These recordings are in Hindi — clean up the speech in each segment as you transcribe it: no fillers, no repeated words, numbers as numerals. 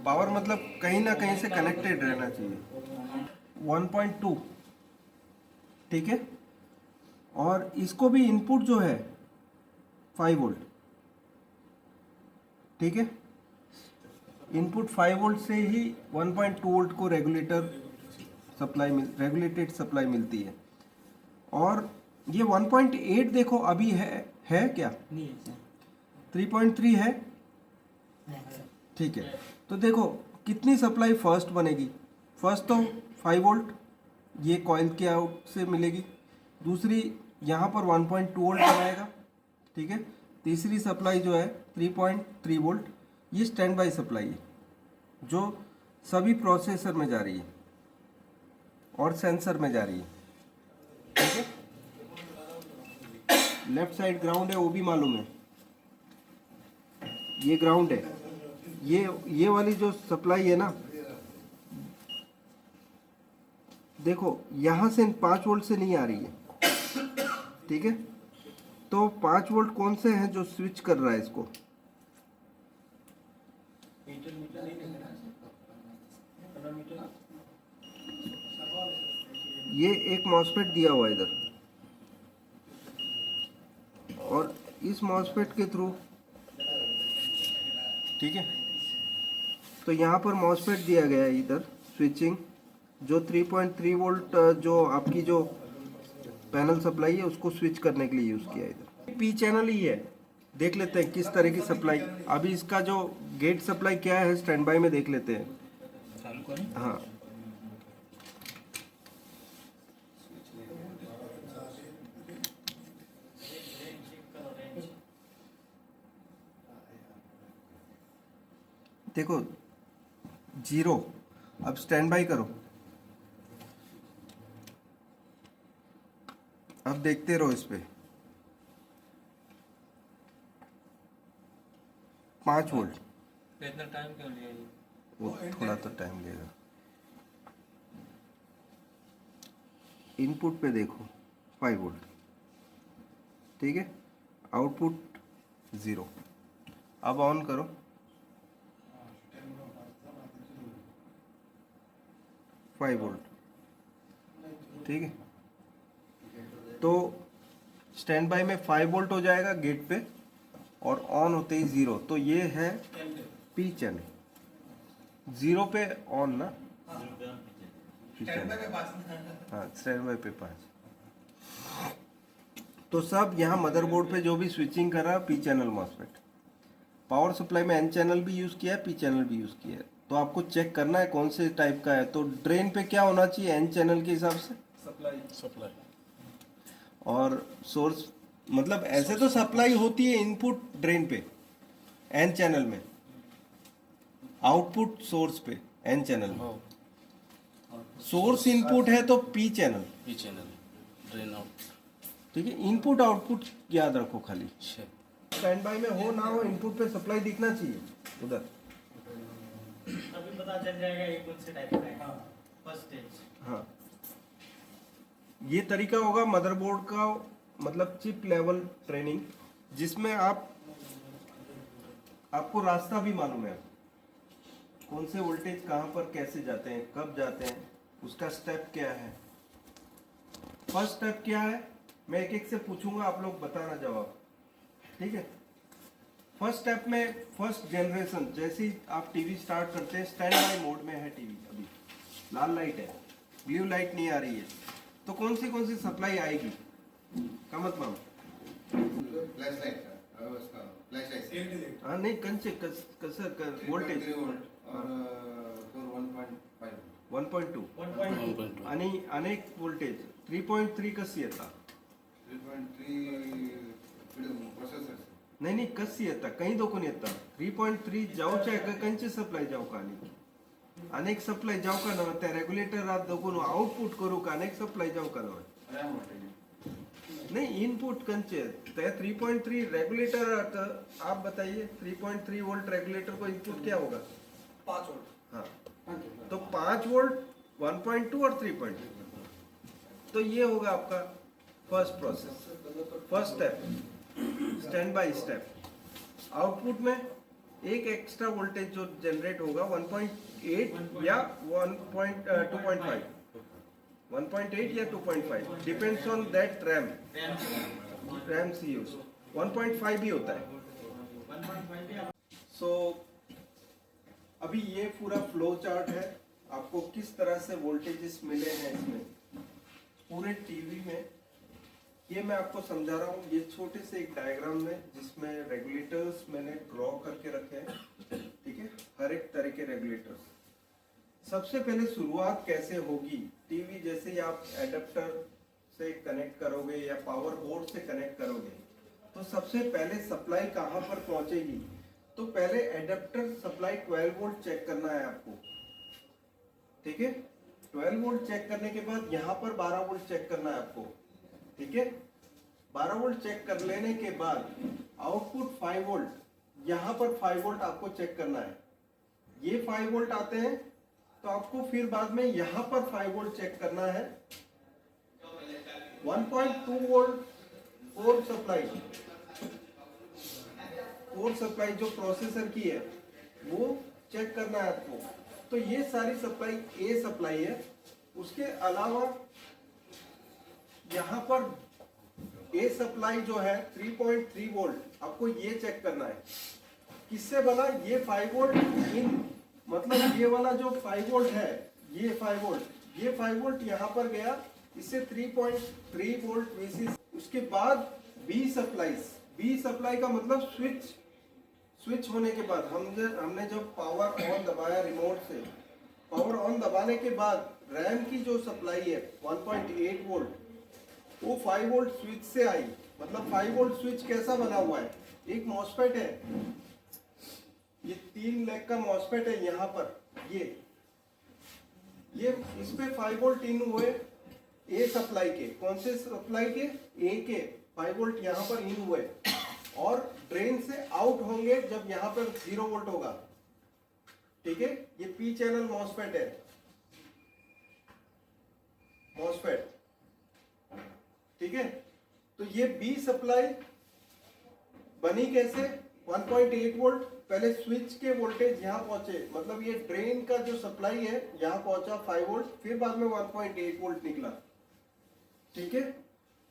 पावर मतलब कहीं ना कहीं से कनेक्टेड रहना चाहिए। 1.2, ठीक है। और इसको भी इनपुट जो है 5 वोल्ट, ठीक है। इनपुट 5 वोल्ट से ही 1.2 वोल्ट को रेगुलेटेड सप्लाई मिलती है। और ये 1.8 देखो अभी है क्या? नहीं है सर। 3.3 है, ठीक है। तो देखो कितनी सप्लाई फर्स्ट बनेगी। फर्स्ट तो 5 वोल्ट ये कॉइल के आउट से मिलेगी, दूसरी यहाँ पर 1.2 वोल्ट बनाएगा, ठीक है। तीसरी सप्लाई जो है 3.3 वोल्ट, ये स्टैंड बाई सप्लाई है जो सभी प्रोसेसर में जा रही है और सेंसर में जा रही है, ठीक है। लेफ्ट साइड ग्राउंड है, वो भी मालूम है, ये ग्राउंड है। ये वाली जो सप्लाई है ना, देखो यहाँ से 5 वोल्ट से नहीं आ रही है, ठीक है। तो 5 वोल्ट कौन से हैं जो स्विच कर रहा है इसको? ये एक मॉसफेट दिया हुआ है इधर, और इस मॉसफेट के थ्रू, ठीक है। तो यहाँ पर मॉसफेट दिया गया है इधर स्विचिंग, जो 3.3 वोल्ट जो आपकी जो पैनल सप्लाई है उसको स्विच करने के लिए यूज़ किया है इधर। पी चैनल ही है, देख लेते हैं किस तरह की सप्लाई। अभी इसका जो गेट सप्लाई क्या है स्टैंड बाय में देख लेते हैं। हाँ, देखो 0। अब स्टैंड बाय करो, अब देखते रहो इस पे 5 वोल्ट। इतना टाइम क्यों लिया ये? वो थोड़ा तो टाइम लेगा। इनपुट पे देखो 5 वोल्ट, ठीक है। आउटपुट 0। अब ऑन करो, 5 वोल्ट, ठीक है। तो स्टैंड बाय में 5 वोल्ट हो जाएगा गेट पे, और ऑन होते ही 0। तो ये है पी चैनल। 0 पे ऑन ना, पी चैनल, हाँ स्टैंड बाय पे 5। तो सब यहाँ मदरबोर्ड पे जो भी स्विचिंग कर रहा है P channel MOSFET. Power supply में एन चैनल भी यूज़ किया है, पी चैनल भी यूज़ किया है। तो आपको चेक करना है कौन से टाइप का है। तो ड्रेन पे क्या होना चाहिए एन चैनल के हिसाब से? सप्लाई। और सोर्स, मतलब ऐसे तो सप्लाई होती है इनपुट ड्रेन पे एन चैनल में, आउटपुट सोर्स पे एन चैनल में। सोर्स इनपुट है तो पी चैनल, ड्रेन आउट, ठीक है। इनपुट आउटपुट याद रखो खाली। स्टैंड बाय में हो ना हो इनपुट पे सप्लाई दिखना चाहिए उधर। अभी पता चल जाएगा ये कौन से टाइप का है। First stage. हाँ, ये तरीका होगा मदरबोर्ड का, मतलब चिप लेवल ट्रेनिंग, जिसमें आपको रास्ता भी मालूम है, कौन से वोल्टेज कहाँ पर कैसे जाते हैं, कब जाते हैं, उसका स्टेप क्या है। फर्स्ट स्टेप क्या है मैं एक एक से पूछूंगा, आप लोग बताना जवाब, ठीक है। फर्स्ट स्टेप में फर्स्ट जनरेशन, जैसे ही आप टीवी स्टार्ट करते हैं, स्टैंड बाय मोड में है टीवी, अभी लाल लाइट है, ब्लू लाइट नहीं आ रही है, तो कौन सी सप्लाई आएगी? कामत माम, फ्लैश लाइट का उसका फ्लैश लाइट, हाँ नहीं कंचे कसर वोल्टेज और 1.5 1.2 आणि अनेक वोल्टेज 3.3 कशी येता? 3.3 प्रोसेसर नाही कशी येता, काही दोकून येता 3.3 जाऊच्या का कंचे सप्लाई जाऊ का, आणि अनेक सप्लाई जाऊ का ना त्या रेगुलेटर रात दोकून आउटपुट करू का, अनेक सप्लाई जाऊ का ना नहीं इनपुट कंचे त्या 3.3 रेगुलेटर आता। आप बताइए 3.3 वोल्ट रेगुलेटर को इनपुट क्या होगा? 5 वोल्ट। हाँ, तो 5 वोल्ट 1.2 और 3.2, तो ये होगा आपका first process, first step, stand by step. Output में एक एक्स्ट्रा वोल्टेज जो जनरेट होगा 1.8 या 2.5, 1.8 या 2.5 डिपेंड्स ऑन दैट रैम सी यूज 1.5 भी होता है। 1.5 भी आप सो अभी ये पूरा फ्लो चार्ट है, आपको किस तरह से वोल्टेजेस मिले हैं इसमें पूरे टीवी में, ये मैं आपको समझा रहा हूँ। ये छोटे से एक डायग्राम में जिसमें रेगुलेटर्स मैंने ड्रॉ करके रखे हैं, ठीक है, हर एक तरह के रेगुलेटर्स। सबसे पहले शुरुआत कैसे होगी, टीवी जैसे ही आप एडेप्टर से कनेक्ट करोगे या पावर बोर्ड से कनेक्ट करोगे तो सबसे पहले सप्लाई कहाँ पर पहुंचेगी, तो पहले एडेप्टर सप्लाई 12 वोल्ट चेक करना है आपको, ठीक है। 12 वोल्ट चेक करने के बाद यहाँ पर 12 वोल्ट चेक करना है आपको, ठीक है। 12 वोल्ट चेक कर लेने के बाद आउटपुट 5 वोल्ट, यहाँ पर 5 वोल्ट आपको चेक करना है। ये 5 वोल्ट आते हैं तो आपको फिर बाद में यहाँ पर 5 वोल्ट चेक करना है। 1.2 वोल्ट कोर सप्लाई जो प्रोसेसर की है वो चेक करना है आपको। तो ये सारी सप्लाई ए सप्लाई है। उसके अलावा यहाँ पर ए सप्लाई जो है 3.3 वोल्ट आपको ये चेक करना है। किससे बना, ये 5 वोल्ट इन, मतलब ये वाला जो 5 वोल्ट है, ये 5 वोल्ट यहाँ पर गया, इससे 3.3 वोल्ट वीसी। उसके बाद बी सप्लाई का मतलब स्विच होने के बाद हमने जब पावर ऑन दबाया रिमोट से, पावर ऑन दबाने के बाद रैम की जो सप्लाई है 1.8 वोल्ट वो 5 वोल्ट स्विच से आई। मतलब 5 वोल्ट स्विच कैसा बना हुआ है, एक मॉसफेट है, ये 3 लेग का मॉसफेट है यहाँ पर, ये इस पे 5 वोल्ट इन हुए ए सप्लाई के। कौन से सप्लाई के, ए के 5 वोल्ट यहाँ पर इन हुए और ड्रेन से आउट होंगे जब यहाँ पर 0 वोल्ट होगा, ठीक है। ये पी चैनल मॉसफेट है, ठीक है। तो ये बी सप्लाई बनी कैसे, 1.8 वोल्ट पहले स्विच के वोल्टेज यहाँ पहुंचे, मतलब ये ड्रेन का जो सप्लाई है यहाँ पहुंचा 5 वोल्ट, फिर बाद में 1.8 वोल्ट निकला, ठीक है,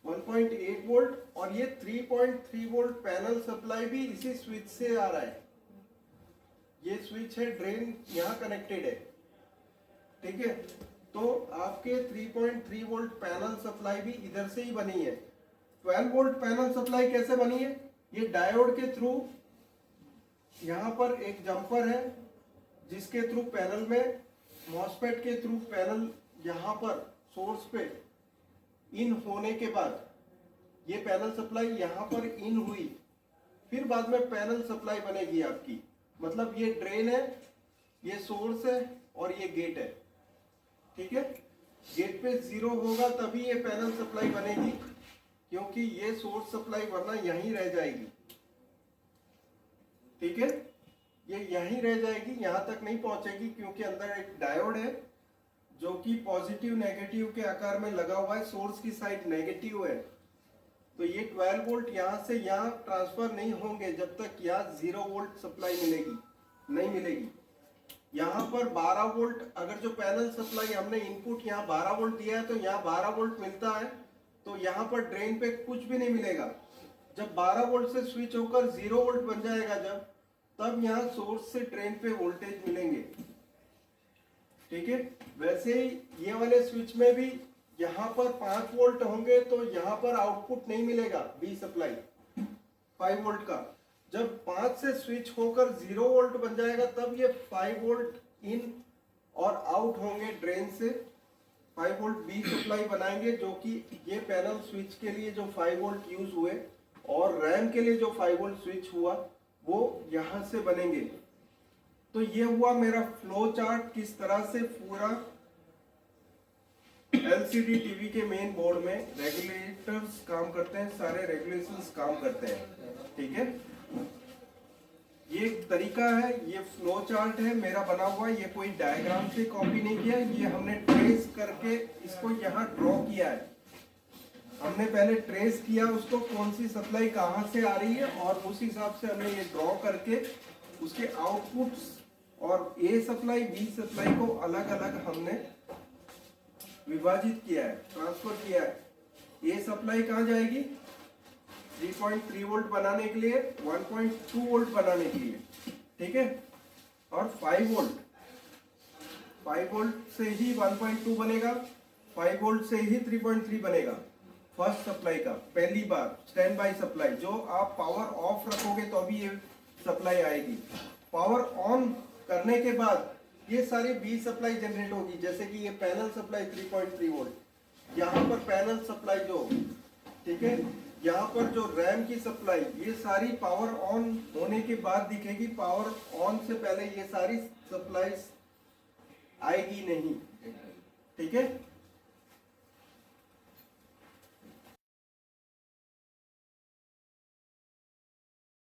1.8 वोल्ट। और ये 3.3 वोल्ट पैनल सप्लाई भी इसी स्विच से आ रहा है। ये स्विच है, ड्रेन यहाँ कनेक्टेड है, ठीक है। तो आपके 3.3 वोल्ट पैनल सप्लाई भी इधर से ही बनी है। 12 वोल्ट पैनल सप्लाई कैसे बनी है, ये डायोड के थ्रू, यहाँ पर एक जंपर है जिसके थ्रू पैनल में, मॉसफेट के थ्रू पैनल यहाँ पर सोर्स पे इन होने के बाद ये पैनल सप्लाई यहाँ पर इन हुई, फिर बाद में पैनल सप्लाई बनेगी आपकी। मतलब ये ड्रेन है, ये सोर्स है और ये गेट है, ठीक है। गेट पे 0 होगा तभी ये पैनल सप्लाई बनेगी, क्योंकि ये सोर्स सप्लाई वरना यहीं रह जाएगी, ठीक है। ये यहीं रह जाएगी, यहां तक नहीं पहुंचेगी, क्योंकि अंदर एक डायोड है जो कि पॉजिटिव नेगेटिव के आकार में लगा हुआ है। सोर्स की साइड नेगेटिव है, तो ये 12 वोल्ट यहाँ से यहाँ ट्रांसफर नहीं होंगे जब तक यहाँ 0 वोल्ट सप्लाई नहीं मिलेगी। यहाँ पर 12 वोल्ट, अगर जो पैनल सप्लाई हमने इनपुट यहाँ 12 वोल्ट दिया है तो यहाँ 12 वोल्ट मिलता है, तो यहाँ पर ड्रेन पे कुछ भी नहीं मिलेगा। जब 12 वोल्ट से स्विच होकर 0 वोल्ट बन जाएगा तब यहाँ सोर्स से ड्रेन पे वोल्टेज मिलेंगे, ठीक है। वैसे ही ये वाले स्विच में भी यहाँ पर 5 वोल्ट होंगे तो यहाँ पर आउटपुट नहीं मिलेगा बी सप्लाई 5 वोल्ट का। जब 5 से स्विच होकर 0 वोल्ट बन जाएगा तब ये 5 वोल्ट इन और आउट होंगे ड्रेन से, 5 वोल्ट बी सप्लाई बनाएंगे, जो कि ये पैनल स्विच के लिए जो 5 वोल्ट यूज हुए और रैम के लिए जो 5 वोल्ट स्विच हुआ वो यहाँ से बनेंगे। तो ये हुआ मेरा फ्लो चार्ट, किस तरह से पूरा एलसीडी टीवी के मेन बोर्ड में रेगुलेटर्स काम करते हैं, सारे रेगुलेशंस काम करते हैं, ठीक है। ये तरीका है, ये फ्लो चार्ट है मेरा बना हुआ, ये कोई डायग्राम से कॉपी नहीं किया, ये हमने ट्रेस करके इसको यहाँ ड्रॉ किया है। हमने पहले ट्रेस किया उसको, कौन सी सप्लाई कहाँ से आ रही है, और उस हिसाब से हमने ये ड्रॉ करके उसके आउटपुट्स और ए सप्लाई बी सप्लाई को अलग अलग हमने विभाजित किया है, ट्रांसफर किया है। ए सप्लाई कहाँ जाएगी? 3.3 वोल्ट बनाने के लिए, 1.2 वोल्ट बनाने के लिए, ठीक है। और 5 वोल्ट से ही 1.2 बनेगा, 5 वोल्ट से ही 3.3 बनेगा फर्स्ट सप्लाई का। पहली बार स्टैंड बाय सप्लाई, जो आप पावर ऑफ रखोगे तो अभी ये सप्लाई आएगी। पावर ऑन करने के बाद ये सारी बी सप्लाई जनरेट होगी, जैसे कि ये पैनल सप्लाई 3.3 वोल्ट, यहाँ पर पैनल सप्लाई जो, ठीक है, यहाँ पर जो रैम की सप्लाई, ये सारी पावर ऑन होने के बाद दिखेगी। पावर ऑन से पहले ये सारी सप्लाई आएगी नहीं, ठीक है।